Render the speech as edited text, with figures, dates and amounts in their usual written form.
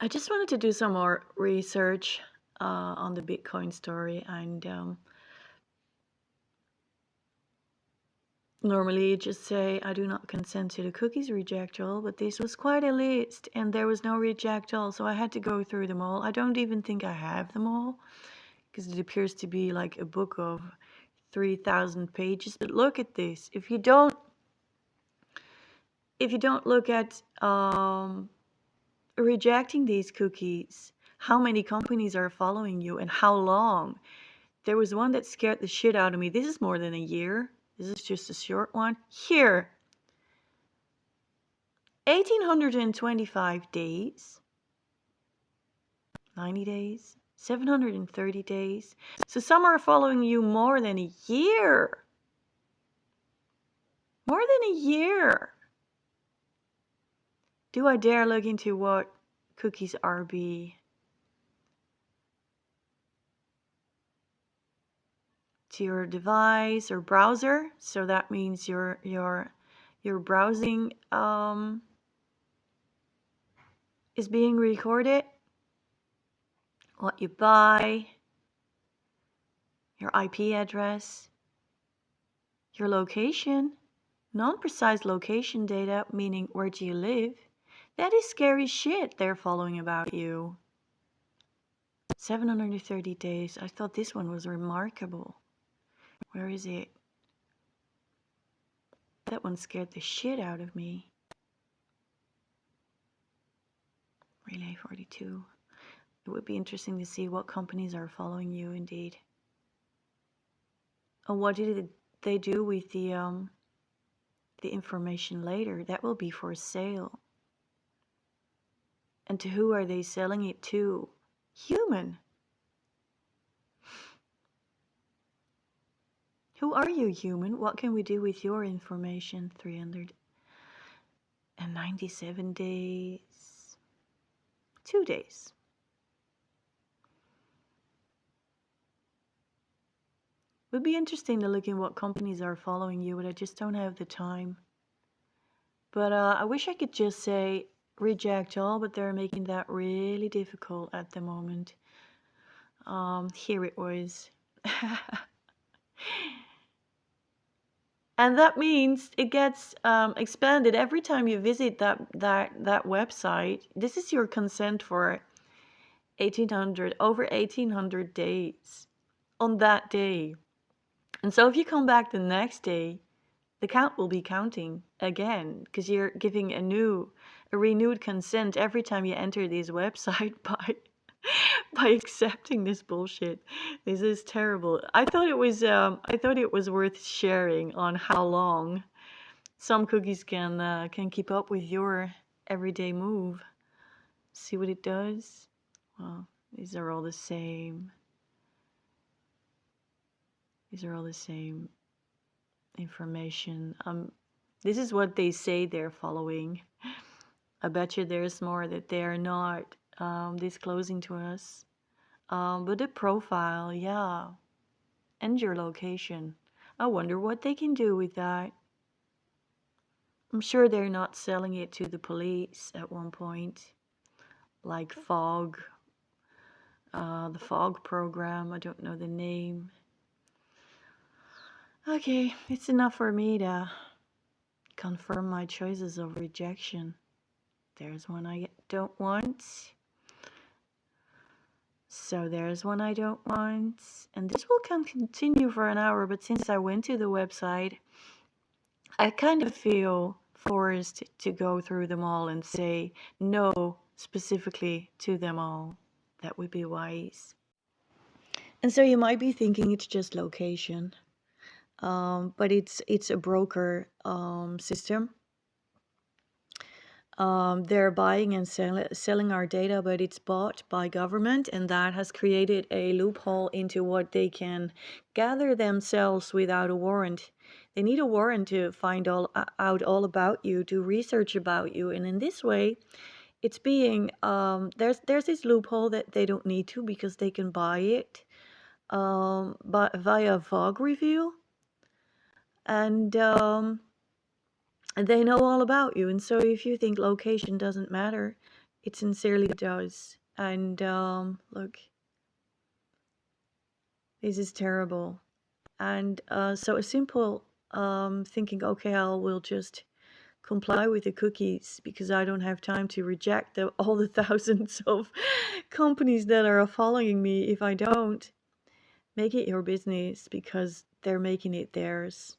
I just wanted to do some more research on the Bitcoin story, and normally you just say, I do not consent to the cookies reject all, but this was quite a list, and there was no reject all, so I had to go through them all. I don't even think I have them all, because it appears to be like a book of 3,000 pages. But look at this. If you don't look at rejecting these cookies, how many companies are following you and how long. There was one that scared the shit out of me. This is more than a year. This is just a short one. Here, 1,825 days, 90 days, 730 days. So some are following you more than a year. More than a year. Do I dare look into what cookies RB? To your device or browser? So that means your browsing is being recorded. What you buy, your IP address, your location, non-precise location data, meaning where do you live. That is scary shit they're following about you. 730 days. I thought this one was remarkable. Where is it? That one scared the shit out of me. Relay 42. It would be interesting to see what companies are following you indeed. And what did they do with the information later? That will be for sale. And to who are they selling it to? Human. Who are you, human? What can we do with your information? 397 days. 2 days. Would be interesting to look in what companies are following you, but I just don't have the time. But I wish I could just say reject all, but they're making that really difficult at the moment. Here it was. And that means it gets expanded every time you visit that website. This is your consent for over 1,800 days on that day. And so if you come back the next day, the count will be counting again because you're giving a renewed consent every time you enter this website by accepting this bullshit. This is terrible. I thought it was worth sharing on how long some cookies can keep up with your everyday move. See what it does? Well, these are all the same. These are all the same information. This is what they say they're following. I bet you there's more that they're not disclosing to us. But the profile, yeah, and your location. I wonder what they can do with that. I'm sure they're not selling it to the police at one point, like FOG, the FOG program. I don't know the name. Okay, it's enough for me to confirm my choices of rejection. There's one I don't want. So there's one I don't want. And this will continue for an hour, but since I went to the website, I kind of feel forced to go through them all and say no specifically to them all. That would be wise. And so you might be thinking it's just location, but it's a broker system. They're buying and selling our data, but it's bought by government, and that has created a loophole into what they can gather themselves without a warrant. They need a warrant to find out all about you, do research about you, and in this way, it's being there's this loophole that they don't need to because they can buy it via VOG review, and they know all about you. And so if you think location doesn't matter, It sincerely does. And look, this is terrible. And so a simple thinking, okay, I will just comply with the cookies because I don't have time to reject all the thousands of companies that are following me if I don't. Make it your business because they're making it theirs.